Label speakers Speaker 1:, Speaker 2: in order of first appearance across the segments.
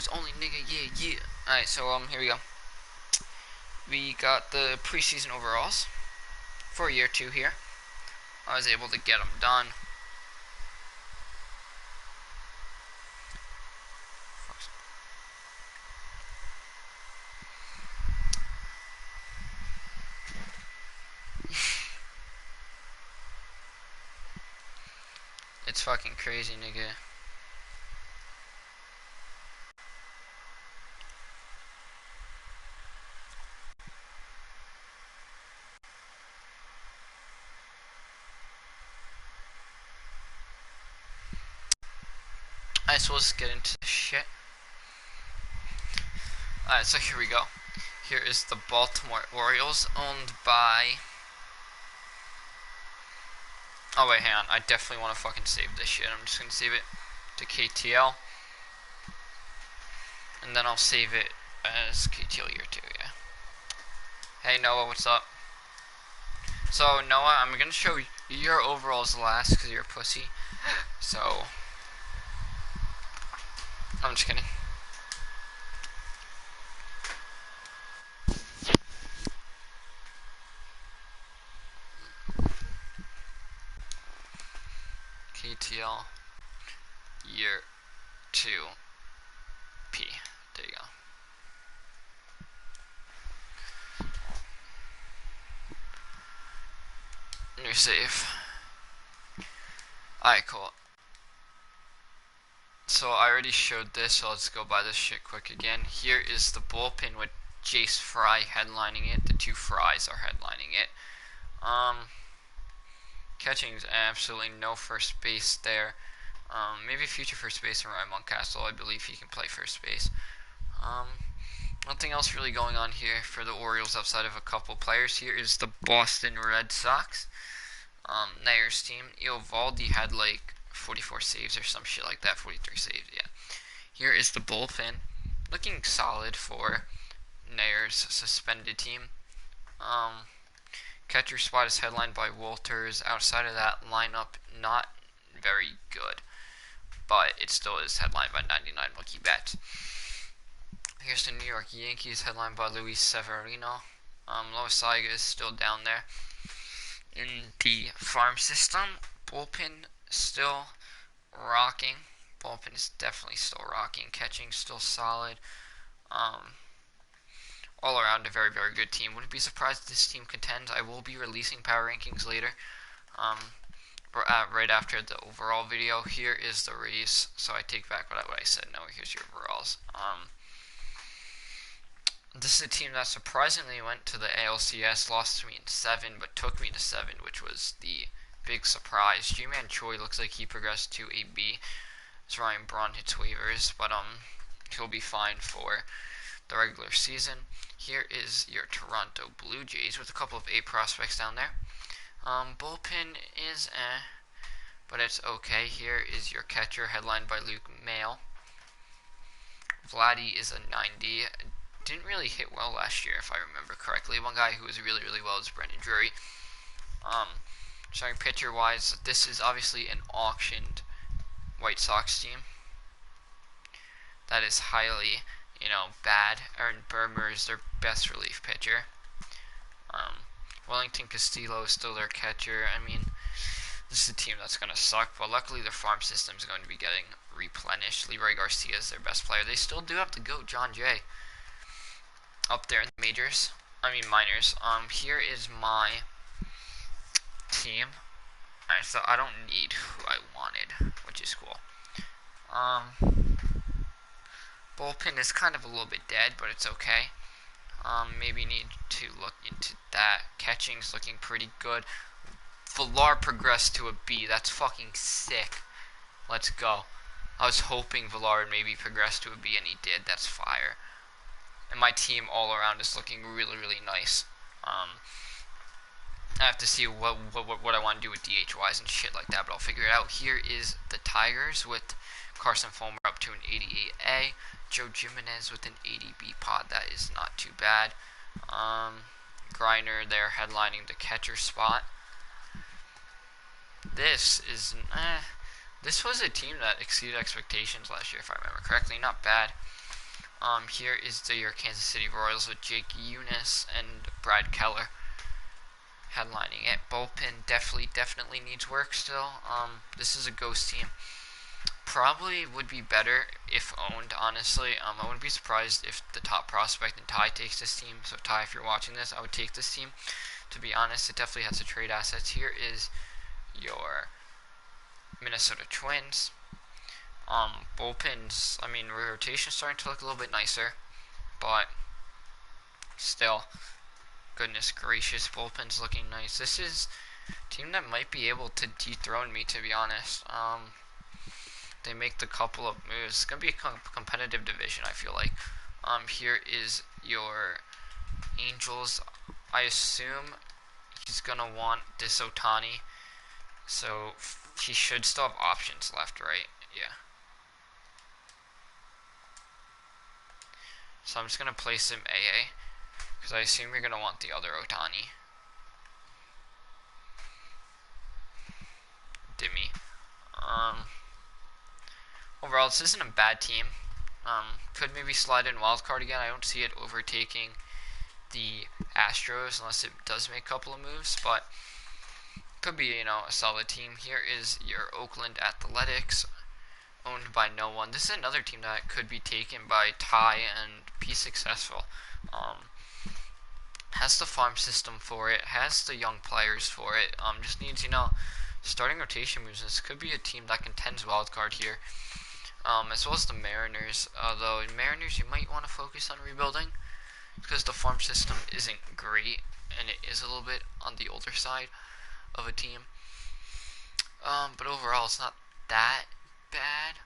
Speaker 1: news only, nigga. Yeah, yeah. Alright, so here we go. We got the preseason overalls for year 2 here. I was able to get them done. It's fucking crazy, nigga. Alright, so let's get into the shit. Alright, so here we go. Here is the Baltimore Orioles, owned by... Oh wait, hang on. I definitely want to fucking save this shit. I'm just gonna save it to KTL. And then I'll save it as KTL year 2, yeah. Hey Noah, what's up? So Noah, I'm gonna show you your overalls last because you're a pussy. So I'm just kidding. KTL year 2 P. There you go. And you're safe. Alright, cool. So I already showed this, so let's go by this shit quick again. Here is the bullpen with Jace Fry headlining it. The two Frys are headlining it. Catching is absolutely no first base there. Maybe future first baseman Ryan Moncastle. I believe he can play first base. Nothing else really going on here for the Orioles outside of a couple players. Here is the Boston Red Sox. Nayer's team. Eovaldi had like 44 saves or some shit like that. 43 saves, yeah. Here is the bullpen. Looking solid for Nayer's suspended team. Catcher spot is headlined by Walters. Outside of that lineup, not very good. But it still is headlined by 99 Mookie Betts. Here's the New York Yankees, headlined by Luis Severino. Loisaga is still down there. In the farm system, bullpen still rocking. Bullpen is definitely still rocking. Catching still solid. All around a very, very good team. Wouldn't be surprised if this team contends. I will be releasing power rankings later. Right after the overall video. Here is the race. So I take back what I said. No, here's your overalls. This is a team that surprisingly went to the ALCS, lost to me in 7, but took me to 7, which was the big surprise. G-Man Choi looks like he progressed to a B. As Ryan Braun hits waivers, but he'll be fine for the regular season. Here is your Toronto Blue Jays with a couple of A prospects down there. Bullpen is but it's okay. Here is your catcher, headlined by Luke Mail. Vladdy is a 90. Didn't really hit well last year, if I remember correctly. One guy who was really, really well is Brendan Drury. Starting pitcher-wise, this is obviously an auctioned White Sox team. That is highly, bad. Aaron Burmer is their best relief pitcher. Wellington Castillo is still their catcher. I mean, this is a team that's going to suck, but luckily their farm system is going to be getting replenished. Leroy Garcia is their best player. They still do have to go John Jay up there in the minors. Here is my team. Alright, so I don't need who I wanted, which is cool. Bullpen is kind of a little bit dead, but it's okay. Maybe need to look into that. Catching's looking pretty good. Villar progressed to a B. That's fucking sick. Let's go. I was hoping Villar would maybe progress to a B, and he did. That's fire. And my team all around is looking really, really nice. I have to see what I want to do with DH-wise and shit like that, but I'll figure it out. Here is the Tigers with Carson Fulmer up to an 88A. Joe Jimenez with an 80B pod. That is not too bad. Griner there headlining the catcher spot. This was a team that exceeded expectations last year, if I remember correctly. Not bad. Here is your Kansas City Royals with Jake Eunice and Brad Keller headlining it. Bullpen definitely needs work still. This is a ghost team. Probably would be better if owned, honestly. I wouldn't be surprised if the top prospect in Ty takes this team. So Ty, if you're watching this, I would take this team. To be honest, it definitely has the trade assets. Here is your Minnesota Twins. Bullpens, I mean, rotation's starting to look a little bit nicer, but still, goodness gracious, bullpen's looking nice. This is a team that might be able to dethrone me, to be honest. They make the couple of moves. It's going to be a competitive division, I feel like. Here is your Angels. I assume he's going to want this Ohtani, so he should still have options left, right? Yeah. So I'm just going to place him AA, because I assume you're going to want the other Ohtani. Dimmy. Overall, this isn't a bad team. Could maybe slide in wildcard again. I don't see it overtaking the Astros unless it does make a couple of moves, but could be, a solid team. Here is your Oakland Athletics, owned by no one. This is another team that could be taken by Ty and be successful. Has the farm system for it, has the young players for it. Just needs, starting rotation moves. This could be a team that contends wildcard here. As well as the Mariners, although in Mariners you might want to focus on rebuilding because the farm system isn't great and it is a little bit on the older side of a team. But overall it's not that bad.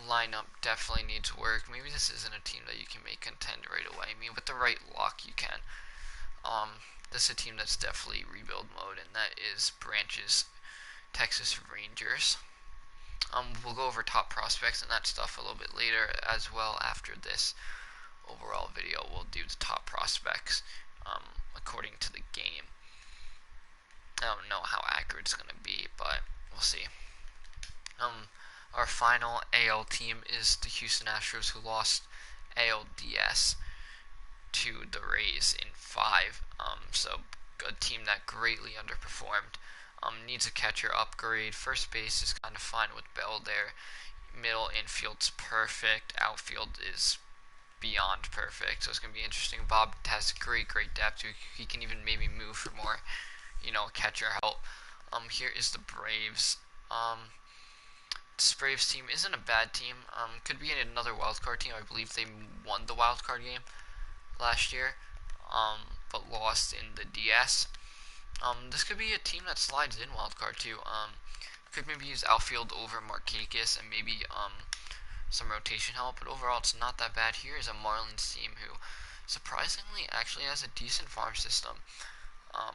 Speaker 1: Lineup definitely needs work. Maybe this isn't a team that you can make contend right away. I mean, with the right luck you can. This is a team that's definitely rebuild mode, and that is Branch's Texas Rangers. We'll go over top prospects and that stuff a little bit later as well. After this overall video, we'll do the top prospects according to the game. I don't know how accurate it's going to be, but we'll see. Our final AL team is the Houston Astros, who lost ALDS to the Rays in 5. So a team that greatly underperformed. Needs a catcher upgrade. First base is kind of fine with Bell there. Middle infield's perfect. Outfield is beyond perfect. So it's going to be interesting. Bob has great depth. He can even maybe move for more, catcher help. Here is the Braves. This Braves team isn't a bad team. Could be another wildcard team. I believe they won the wildcard game last year, but lost in the DS. This could be a team that slides in wildcard too. Could maybe use outfield over Markakis and maybe some rotation help, but overall it's not that bad. Here is a Marlins team who surprisingly actually has a decent farm system. A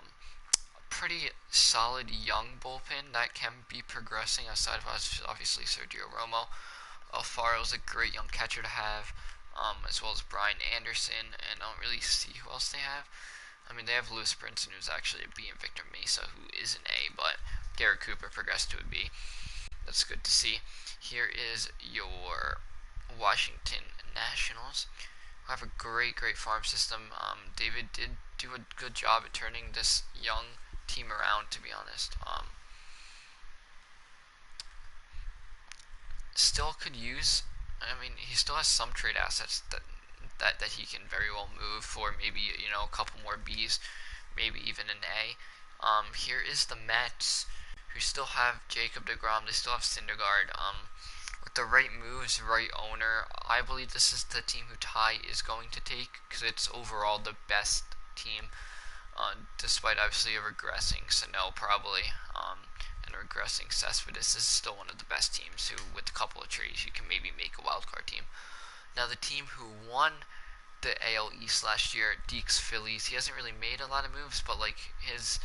Speaker 1: pretty solid young bullpen that can be progressing outside of obviously Sergio Romo. Alfaro's a great young catcher to have, as well as Brian Anderson, and I don't really see who else they have. I mean, they have Lewis Brinson, who's actually a B, and Victor Mesa, who is an A, but Garrett Cooper progressed to a B. That's good to see. Here is your Washington Nationals, who have a great farm system. David did do a good job at turning this young team around, to be honest. Still could use, I mean, he still has some trade assets that he can very well move for maybe, a couple more Bs, maybe even an A. Here is the Mets, who still have Jacob deGrom, they still have Syndergaard. With the right moves, right owner, I believe this is the team who Ty is going to take, because it's overall the best team, despite obviously a regressing Sano probably, and regressing Cespedes. This is still one of the best teams who, with a couple of trades, you can maybe make a wildcard team. Now, the team who won the AL East last year, Deeks Phillies, he hasn't really made a lot of moves, but his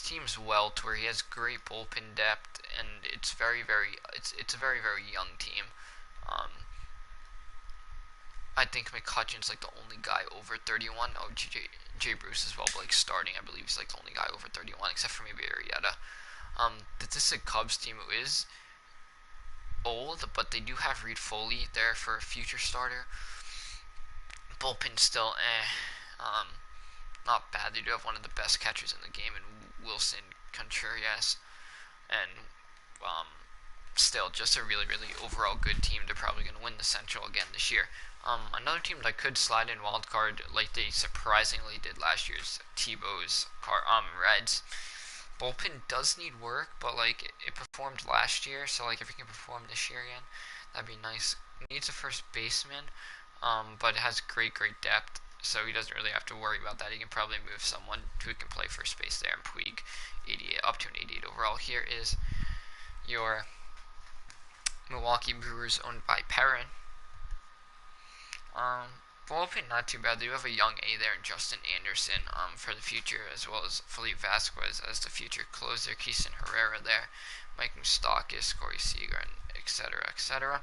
Speaker 1: team's well to where he has great bullpen depth, and it's a very young team. I think McCutcheon's the only guy over 31. Oh, Jay Bruce as well, but starting, I believe he's the only guy over 31, except for maybe Arrieta. This is a Cubs team who is old, but they do have Reed Foley there for a future starter. Bullpen still not bad. They do have one of the best catchers in the game in Wilson Contreras, and still just a really, really overall good team. They're probably going to win the Central again this year. Another team that could slide in wild card like they surprisingly did last year's Tebow's Reds. Bullpen does need work, but like it performed last year, so like if it can perform this year again, that'd be nice. It needs a first baseman, but it has great depth, so he doesn't really have to worry about that. He can probably move someone who can play first base there and Puig 88 up to an 88 overall. Here is your Milwaukee Brewers owned by Perrin. Bullpen not too bad. They do have a young A there in Justin Anderson for the future, as well as Felipe Vasquez as the future closer, Keeson Herrera there, Mike Moustakas, Corey Seager, and etc. etc.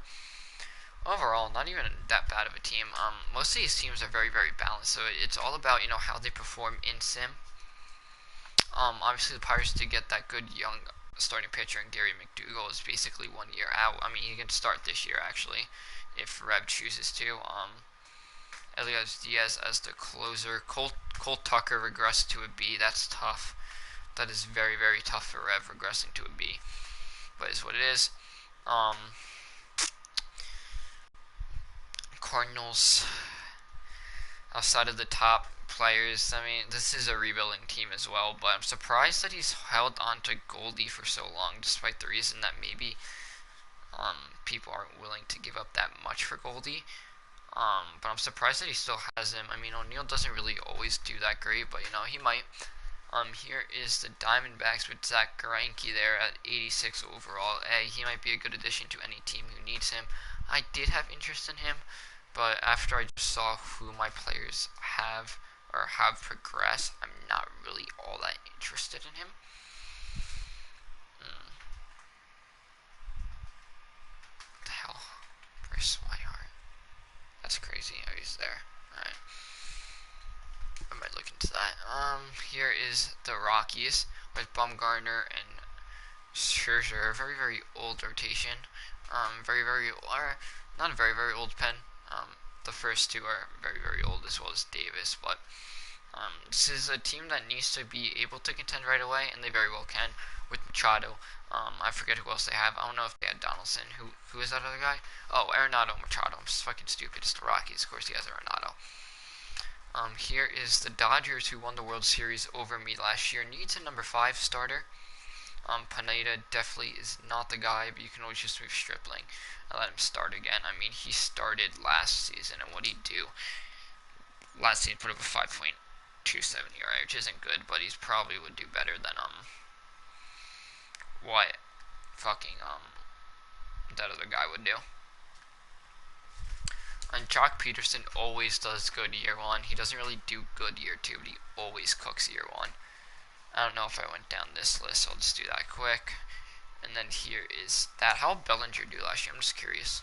Speaker 1: Overall, not even that bad of a team. Most of these teams are very balanced, so it's all about how they perform in sim. Obviously the Pirates did get that good young starting pitcher, and Gary McDougall is basically 1 year out. I mean, he can start this year actually, if Rev chooses to. Elias Diaz as the closer. Colt Tucker regressed to a B. That's tough. That is very tough for Rev regressing to a B. But it's what it is. Cardinals, outside of the top players, I mean, this is a rebuilding team as well, but I'm surprised that he's held on to Goldie for so long, despite the reason that maybe people aren't willing to give up that much for Goldie. But I'm surprised that he still has him. I mean, O'Neill doesn't really always do that great, but he might. Here is the Diamondbacks with Zach Greinke there at 86 overall. He might be a good addition to any team who needs him. I did have interest in him, but after I just saw who my players have progressed, I'm not really all that interested in him. What the hell? Where's Swihart? That's crazy. Oh, he's there. Alright. I might look into that. Here is the Rockies with Bumgarner and Scherzer. Very old rotation. Not a very old pen. The first two are very old, as well as Davis, but this is a team that needs to be able to contend right away, and they very well can with Machado. I forget who else they have. I don't know if they had Donaldson. Who is that other guy? Oh, Arenado Machado. I'm just fucking stupid. It's the Rockies. Of course, he has Arenado. Here is the Dodgers, who won the World Series over me last year. Needs a number 5 starter. Pineda definitely is not the guy, but you can always just move Stripling and let him start again. I mean, he started last season, and what did he do? Last season put up a 5.27 ERA, which isn't good, but he's probably would do better than what fucking that other guy would do. And Jock Peterson always does good year 1. He doesn't really do good year 2, but he always cooks year 1. I don't know if I went down this list, so I'll just do that quick. And then here is that. How did Bellinger do last year? I'm just curious.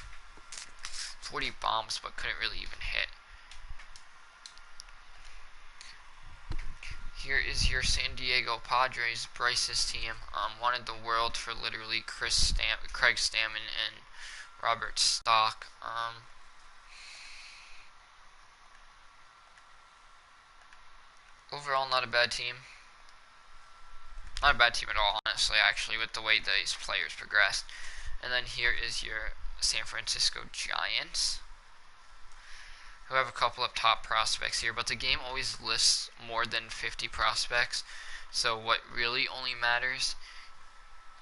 Speaker 1: 40 bombs, but couldn't really even hit. Here is your San Diego Padres, Bryce's team. Wanted the world for literally Craig Stammen and Robert Stock. Overall, not a bad team. Not a bad team at all, honestly, actually, with the way these players progressed. And then here is your San Francisco Giants, who have a couple of top prospects here, but the game always lists more than 50 prospects, so what really only matters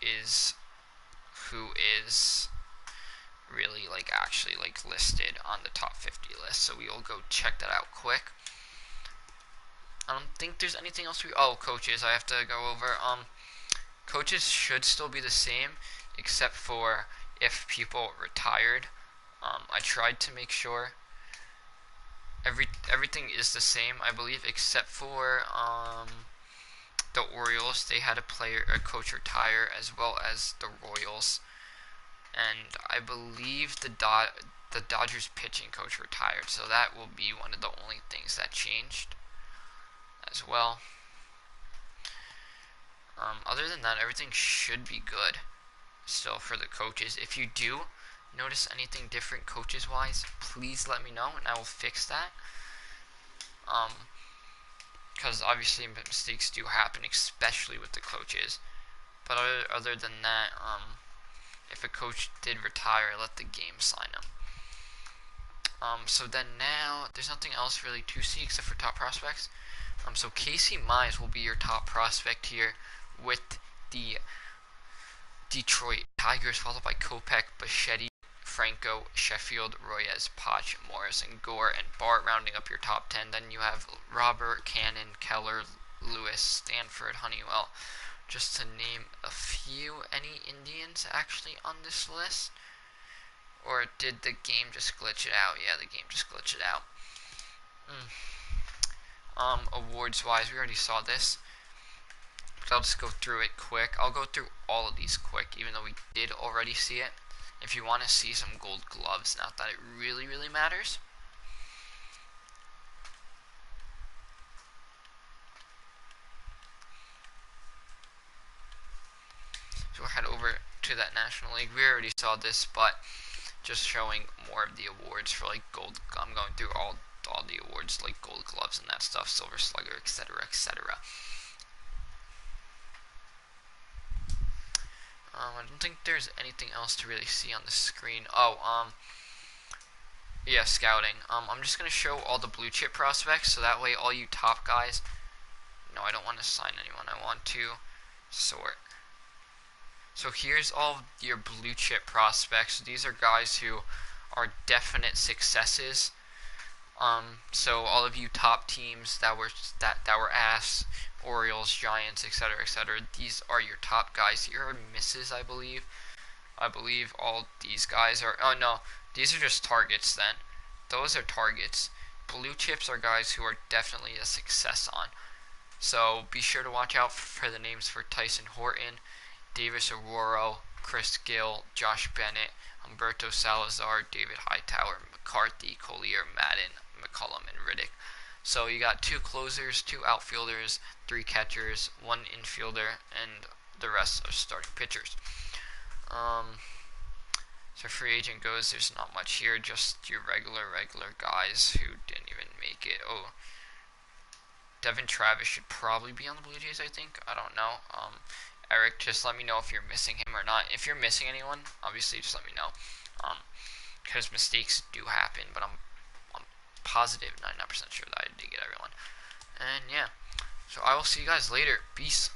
Speaker 1: is who is really actually listed on the top 50 list. So we'll go check that out quick. I don't think there's anything else coaches I have to go over. Coaches should still be the same, except for if people retired. I tried to make sure everything is the same, I believe, except for the Orioles. They had a coach retire, as well as the Royals, and I believe the Dodgers pitching coach retired. So that will be one of the only things that changed as well. Other than that, everything should be good. still for the coaches. If you do notice anything different coaches wise, please let me know and I will fix that. Because obviously mistakes do happen, especially with the coaches. But other than that, if a coach did retire, let the game sign him. So then now, there's nothing else really to see except for top prospects. So Casey Mize will be your top prospect here with the Detroit Tigers, followed by Kopech, Bichetti, Franco, Sheffield, Royes, Potch, Morris, and Gore, and Bart rounding up your top 10. Then you have Robert, Cannon, Keller, Lewis, Stanford, Honeywell, just to name a few. Any Indians actually on this list? Or did the game just glitch it out? Yeah, the game just glitched it out. Awards wise, we already saw this, but I'll just go through it quick. I'll go through all of these quick, even though we did already see it. If you want to see some gold gloves, not that it really matters. So we'll head over to that National League. We already saw this, but just showing more of the awards for like gold. I'm going through all the awards like gold gloves and that stuff, silver slugger, etc., etc. I don't think there's anything else to really see on the screen. Yeah, scouting. I'm just gonna show all the blue chip prospects, so that way all you top guys. No, I don't want to sign anyone. I want to sort. So here's all your blue chip prospects. These are guys who are definite successes. So all of you top teams that were asked, Orioles, Giants, etc., these are your top guys. Here are misses, I believe. I believe all these guys are. Oh no, these are just targets. Then those are targets. Blue chips are guys who are definitely a success on. So be sure to watch out for the names for Tyson Horton, Davis Aurora, Chris Gill, Josh Bennett, Humberto Salazar, David Hightower, McCarthy, Collier, Madden, McCullum, and Riddick. So you got 2 closers, 2 outfielders, 3 catchers, 1 infielder, and the rest are starting pitchers. So free agent goes, there's not much here, just your regular guys who didn't even make it. Oh, Devin Travis should probably be on the Blue Jays, I think. I don't know. Eric, just let me know if you're missing him or not. If you're missing anyone, obviously just let me know. Because mistakes do happen, but I'm positive, 99% sure that I did get everyone. And yeah, so I will see you guys later. Peace.